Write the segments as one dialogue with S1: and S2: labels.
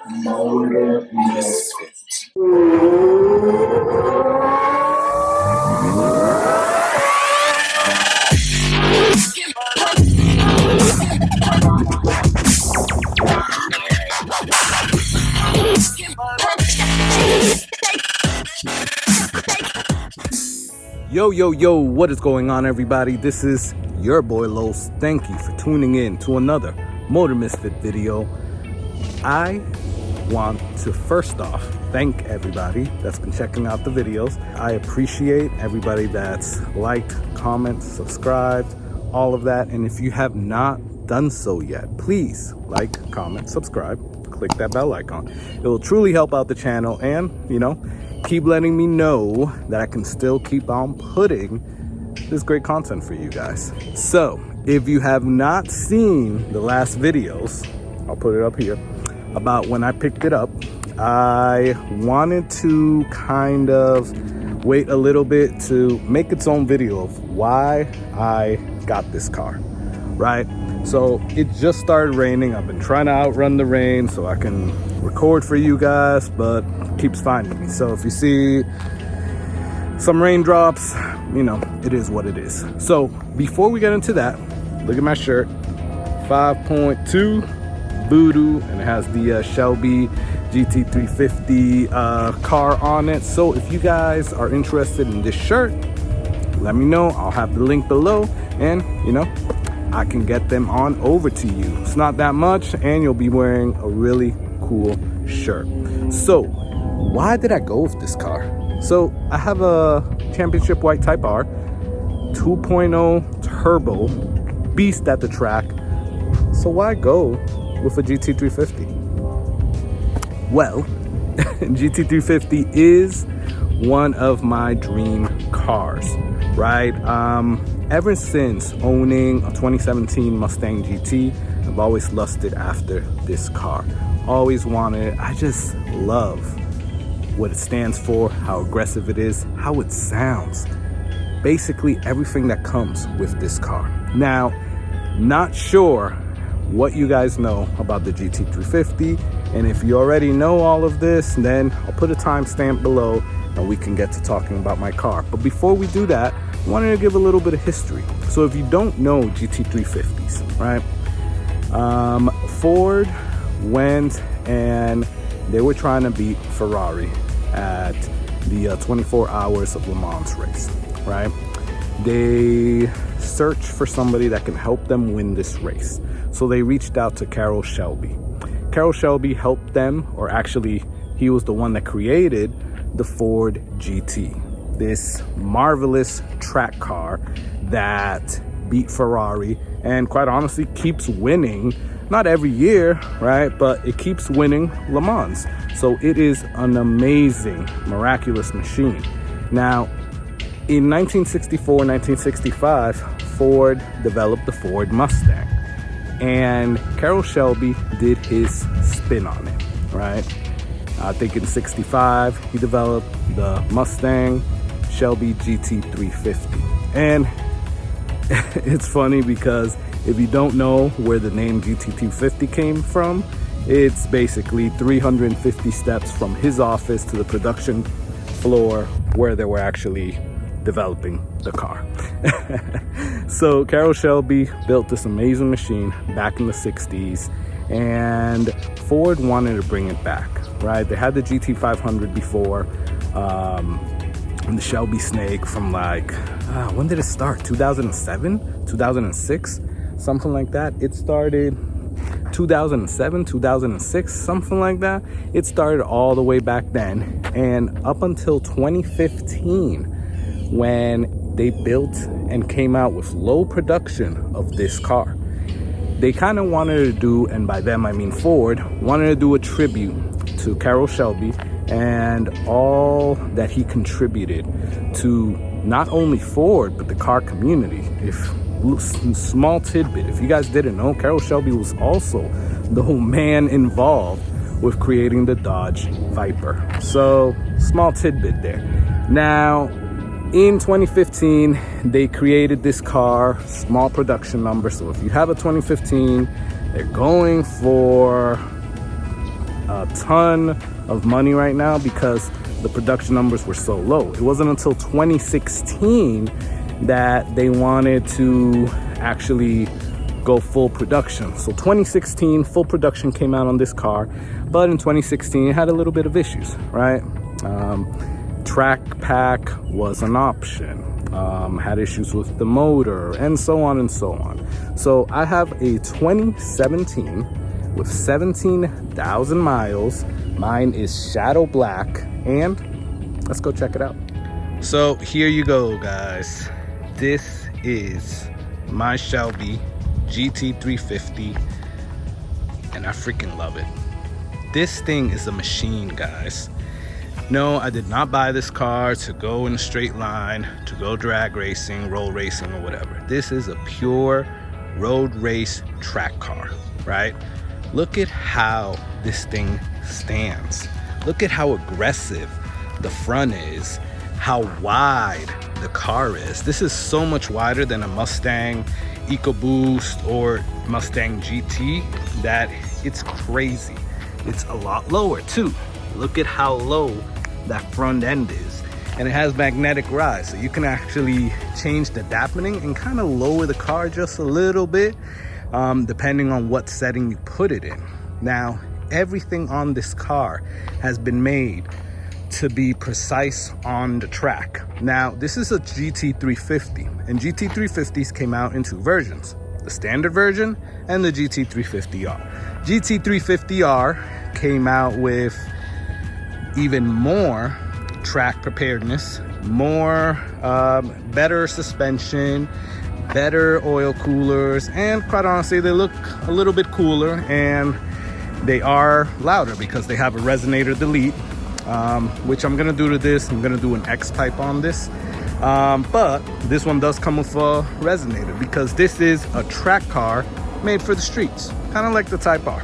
S1: Motor Misfit.
S2: Yo, what is going on, everybody? This is your boy Los. Thank you for tuning in to another Motor Misfit video. I want to first off thank everybody that's been checking out the videos. I appreciate everybody that's liked, commented, subscribed, all of that. And if you have not done so yet, please like, comment, subscribe, click that bell icon. It will truly help out the channel and, keep letting me know that I can still keep on putting this great content for you guys. So if you have not seen the last videos, I'll put it up here, about when I picked it up, I wanted to kind of wait a little bit to make its own video of why I got this car, right? So it just started raining. I've been trying to outrun the rain so I can record for you guys, but it keeps finding me. So if you see some raindrops, it is what it is. So before we get into that, look at my shirt, 5.2 Voodoo, and it has the Shelby GT350 car on it. So if you guys are interested in this shirt, let me know. I'll have the link below, and I can get them on over to you. It's not that much, and you'll be wearing a really cool shirt. So why did I go with this car? So I have a Championship White Type R 2.0 turbo beast at the track. So why go with a GT350? Well, GT350 is one of my dream cars, right? Ever since owning a 2017 Mustang GT, I've always lusted after this car. Always wanted it. I just love what it stands for, how aggressive it is, how it sounds. Basically everything that comes with this car. Now, not sure what you guys know about the GT350, and if you already know all of this, then I'll put a timestamp below and we can get to talking about my car. But before we do that, I wanted to give a little bit of history. So if you don't know GT350s, right? Ford went and they were trying to beat Ferrari at the 24 Hours of Le Mans race, right? They searched for somebody that can help them win this race. So they reached out to Recaro Shelby. Recaro Shelby helped them, or actually he was the one that created the Ford GT, this marvelous track car that beat Ferrari and quite honestly keeps winning, not every year, right? But it keeps winning Le Mans. So it is an amazing, miraculous machine. Now, in 1964, 1965, Ford developed the Ford Mustang. And Recaro Shelby did his spin on it, right? I think in 65, he developed the Mustang Shelby GT350. And it's funny because if you don't know where the name GT350 came from, it's basically 350 steps from his office to the production floor where they were actually developing the car. So Recaro Shelby built this amazing machine back in the 60s, and Ford wanted to bring it back, right? They had the GT500 before, and the Shelby Snake from when did it start? 2007, 2006, something like that. It started 2007, 2006, something like that. It started all the way back then, and up until 2015, when they built and came out with low production of this car. They kind of wanted to do, and by them I mean Ford, wanted to do a tribute to Recaro Shelby and all that he contributed to not only Ford, but the car community. Small tidbit, if you guys didn't know, Recaro Shelby was also the man involved with creating the Dodge Viper. So, small tidbit there. Now, in 2015, they created this car, small production number. So if you have a 2015, they're going for a ton of money right now because the production numbers were so low. It wasn't until 2016 that they wanted to actually go full production. So 2016, full production came out on this car, but in 2016 it had a little bit of issues, right? Track pack was an option, had issues with the motor, and so on and so on. So I have a 2017 with 17,000 miles. Mine is shadow black, and let's go check it out. So here you go, guys. This is my Shelby GT350, and I freaking love it. This thing is a machine, guys. No, I did not buy this car to go in a straight line, to go drag racing, roll racing, or whatever. This is a pure road race track car, right? Look at how this thing stands. Look at how aggressive the front is, how wide the car is. This is so much wider than a Mustang EcoBoost or Mustang GT that it's crazy. It's a lot lower too. Look at how low that front end is, and it has magnetic rise, so you can actually change the dampening and kind of lower the car just a little bit, depending on what setting you put it in. Now, everything on this car has been made to be precise on the track. Now, this is a GT350, and GT350s came out in two versions, the standard version and the GT350R. GT350R came out with even more track preparedness, more better suspension, better oil coolers, and quite honestly, they look a little bit cooler, and they are louder because they have a resonator delete, which I'm gonna do to this. I'm gonna do an X pipe on this, but this one does come with a resonator because this is a track car made for the streets, kind of like the Type R,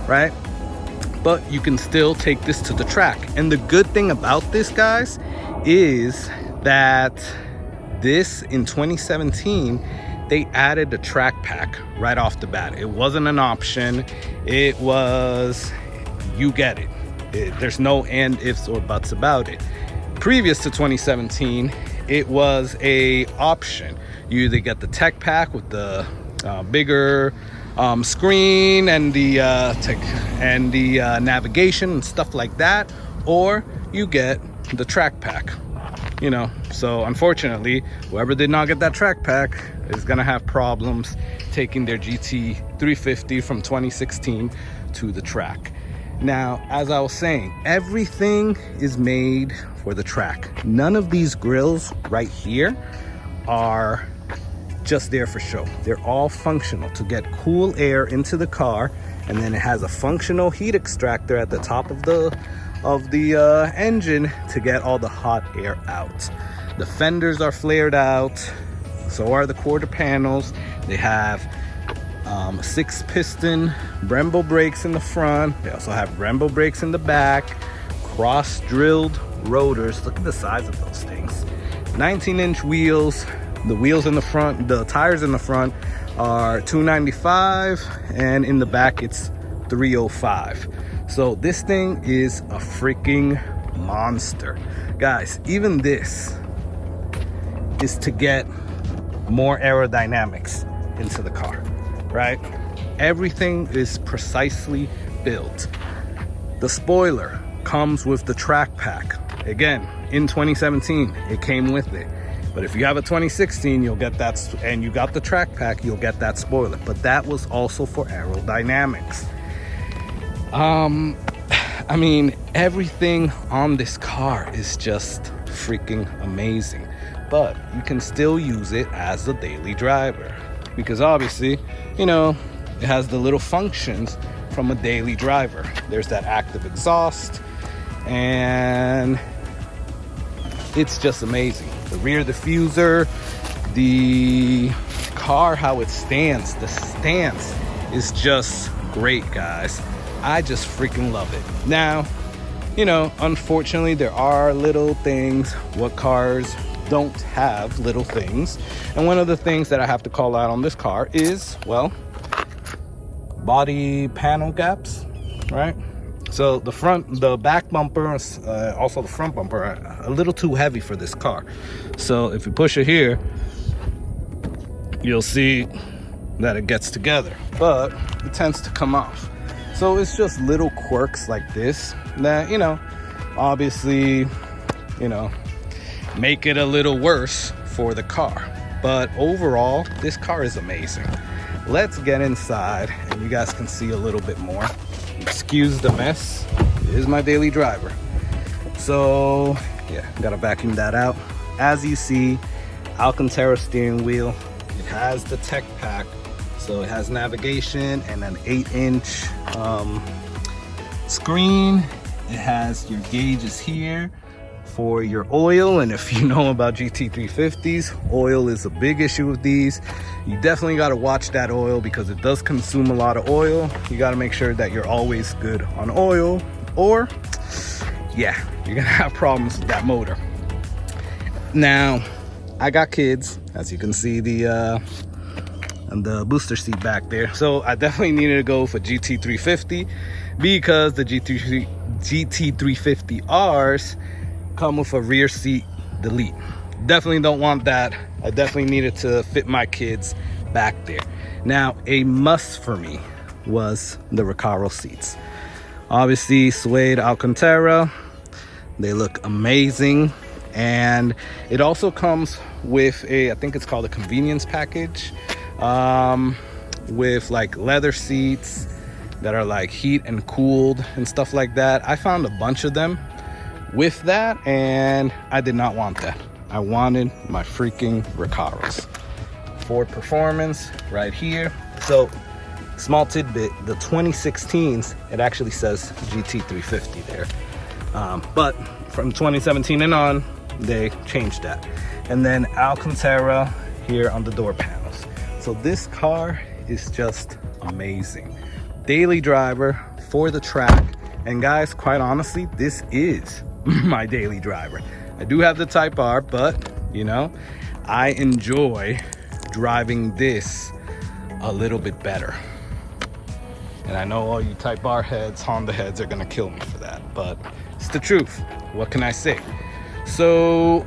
S2: right? But you can still take this to the track. And the good thing about this, guys, is that this in 2017, they added the track pack right off the bat. It wasn't an option. It was, you get it. There's no and, ifs, or buts about it. Previous to 2017, it was a option. You either get the tech pack with the bigger screen and the navigation and stuff like that, or you get the track pack, you know. So unfortunately, whoever did not get that track pack is gonna have problems taking their GT350 from 2016 to the track. Now, as I was saying, everything is made for the track. None of these grills right here are just there for show. They're all functional to get cool air into the car, and then it has a functional heat extractor at the top of the engine to get all the hot air out. The fenders are flared out, so are the quarter panels. They have 6-piston Brembo brakes in the front. They also have Brembo brakes in the back, cross-drilled rotors. Look at the size of those things. 19-inch wheels. The wheels in the front, the tires in the front are 295, and in the back it's 305. So this thing is a freaking monster. Guys, even this is to get more aerodynamics into the car, right? Everything is precisely built. The spoiler comes with the track pack. Again, in 2017, it came with it. But if you have a 2016, you'll get that, and you got the track pack, you'll get that spoiler. But that was also for aerodynamics. I mean, everything on this car is just freaking amazing. But you can still use it as a daily driver, because obviously, you know, it has the little functions from a daily driver. There's that active exhaust, and it's just amazing. The rear diffuser, the car, how it stands, the stance is just great, guys. I just freaking love it. Now, you know, unfortunately, there are little things. What cars don't have little things? And one of the things that I have to call out on this car is, well, body panel gaps, right? So the back bumper, also the front bumper, are a little too heavy for this car. So if you push it here, you'll see that it gets together, but it tends to come off. So it's just little quirks like this that, you know, obviously, you know, make it a little worse for the car. But overall, this car is amazing. Let's get inside and you guys can see a little bit more. Excuse the mess. It is my daily driver. So yeah, gotta vacuum that out. As you see, Alcantara steering wheel. It has the tech pack, so it has navigation and an 8-inch screen. It has your gauges here for your oil, and if you know about GT350s, oil is a big issue with these. You definitely got to watch that oil because it does consume a lot of oil. You got to make sure that you're always good on oil, or yeah, you're gonna have problems with that motor. Now, I got kids, as you can see the booster seat back there, so I definitely needed to go for GT350 because the GT350Rs come with a rear seat delete. Definitely don't want that. I definitely needed to fit my kids back there. Now, a must for me was the Recaro seats. Obviously, suede Alcantara, they look amazing. And it also comes with a, I think it's called a convenience package, with like leather seats that are like heat and cooled and stuff like that. I found a bunch of them with that, and I did not want that. I wanted my freaking Recaros. Ford Performance right here. So, small tidbit, the 2016s, it actually says GT350 there. But from 2017 and on, they changed that. And then Alcantara here on the door panels. So this car is just amazing. Daily driver for the track. And guys, quite honestly, this is my daily driver. I do have the Type R, but you know, I enjoy driving this a little bit better. And I know all you Type R heads, Honda heads are gonna kill me for that, but it's the truth. What can I say? So,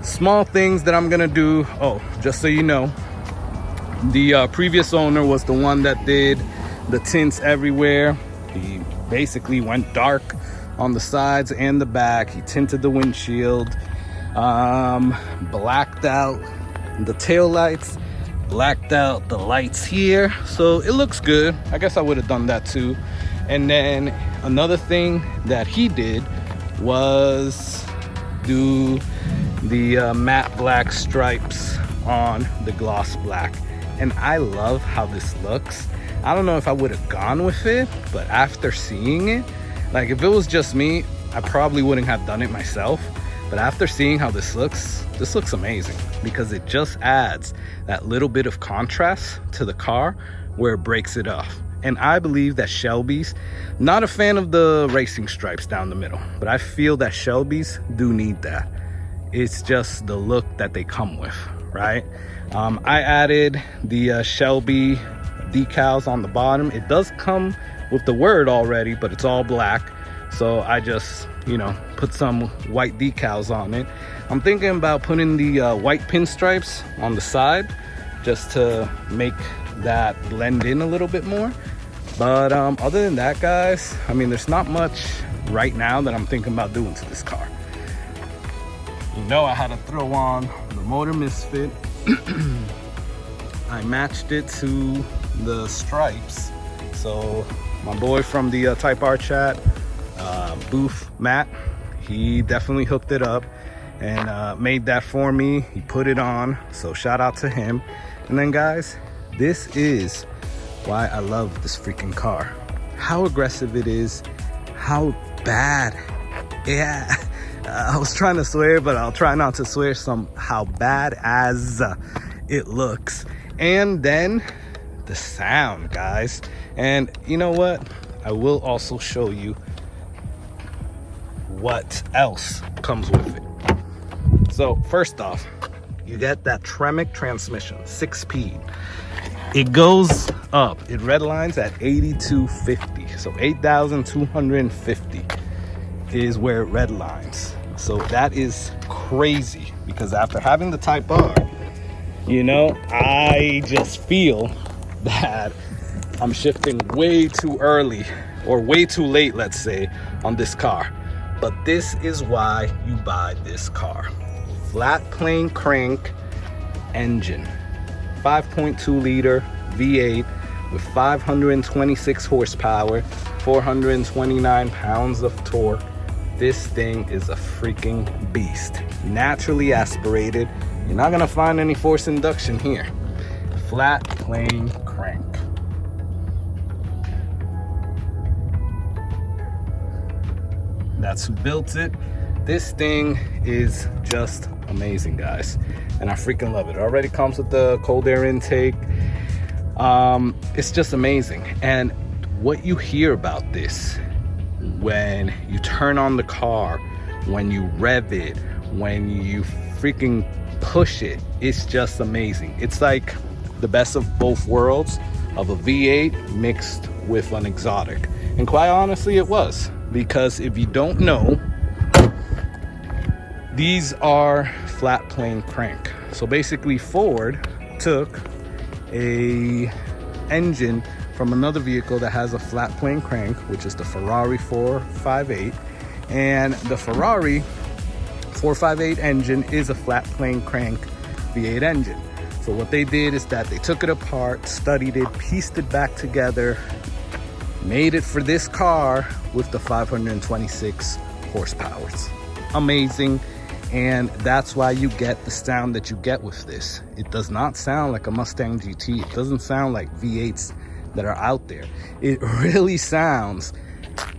S2: small things that I'm gonna do. Oh, just so you know, the previous owner was the one that did the tints everywhere. He basically went dark on the sides and the back. He tinted the windshield, blacked out the tail lights, blacked out the lights here. So it looks good. I guess I would have done that too. And then another thing that he did was do the matte black stripes on the gloss black. And I love how this looks. I don't know if I would have gone with it, but after seeing it, like if it was just me, I probably wouldn't have done it myself. But after seeing how this looks amazing because it just adds that little bit of contrast to the car where it breaks it off. And I believe that Shelby's, not a fan of the racing stripes down the middle, but I feel that Shelby's do need that. It's just the look that they come with, right? I added the Shelby decals on the bottom. It does come with the word already, but it's all black. So I just, you know, put some white decals on it. I'm thinking about putting the white pinstripes on the side just to make that blend in a little bit more. But other than that, guys, I mean, there's not much right now that I'm thinking about doing to this car. You know, I had to throw on the motor Misfit. I matched it to the stripes. So my boy from the Type R chat, Booth Matt, he definitely hooked it up and made that for me. He put it on, so shout out to him. And then guys, this is why I love this freaking car. How aggressive it is, how bad, yeah, I was trying to swear, but I'll try not to swear some, how bad as it looks. And then the sound, guys. And you know what? I will also show you what else comes with it. So first off, you get that Tremec transmission, 6-speed. It goes up, it redlines at 8250. So 8,250 is where it redlines. So that is crazy, because after having the Type R, you know, I just feel that I'm shifting way too early, or way too late, let's say, on this car. But this is why you buy this car. Flat plane crank engine, 5.2 liter V8 with 526 horsepower, 429 pounds of torque. This thing is a freaking beast. Naturally aspirated. You're not gonna find any forced induction here. Flat plane crank. That's who built it. This thing is just amazing, guys, and I freaking love it. It already comes with the cold air intake. It's just amazing. And what you hear about this when you turn on the car, when you rev it, when you freaking push it, it's just amazing. It's like the best of both worlds, of a V8 mixed with an exotic. And quite honestly, it was, because if you don't know, these are flat plane crank. So basically Ford took a engine from another vehicle that has a flat plane crank, which is the Ferrari 458, and the Ferrari 458 engine is a flat plane crank V8 engine. So what they did is that they took it apart, studied it, pieced it back together, made it for this car with the 526 horsepower. Amazing. And that's why you get the sound that you get with this. It does not sound like a Mustang GT. It doesn't sound like V8s that are out there. It really sounds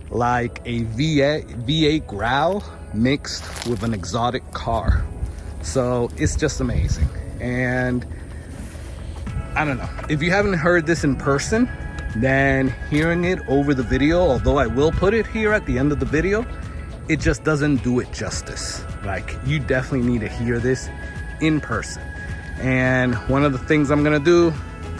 S2: like a V8 growl mixed with an exotic car. So it's just amazing. And I don't know, if you haven't heard this in person, then hearing it over the video, although I will put it here at the end of the video, it just doesn't do it justice. Like, you definitely need to hear this in person. And one of the things I'm gonna do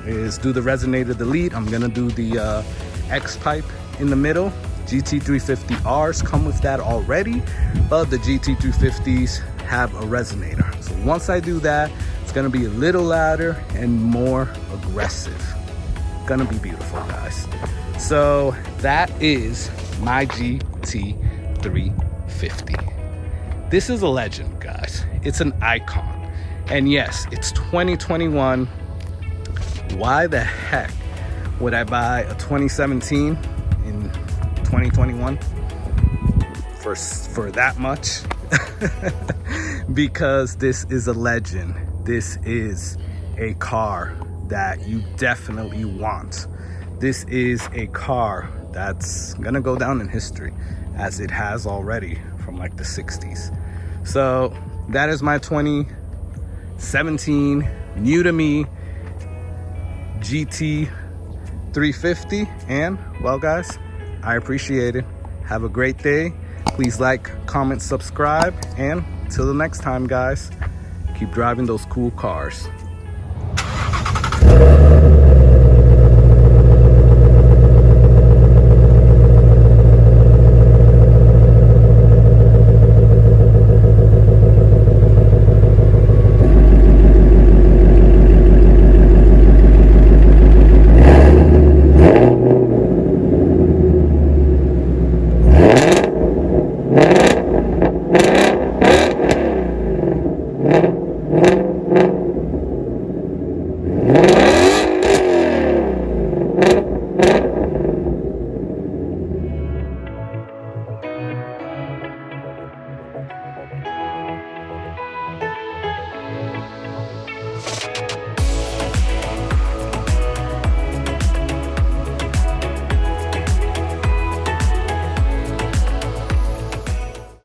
S2: is do the resonator delete. I'm gonna do the X pipe in the middle. GT350Rs come with that already, but the GT350s have a resonator. So once I do that, it's gonna be a little louder and more aggressive. Gonna be beautiful, guys. So that is my GT350. This is a legend, guys. It's an icon. And yes, it's 2021. Why the heck would I buy a 2017 in 2021 for that much? Because this is a legend. This is a car that you definitely want. This is a car that's gonna go down in history, as it has already, from like the 60s. So that is my 2017 new to me GT350. And well, guys, I appreciate it. Have a great day. Please like, comment, subscribe, and till the next time, guys, keep driving those cool cars.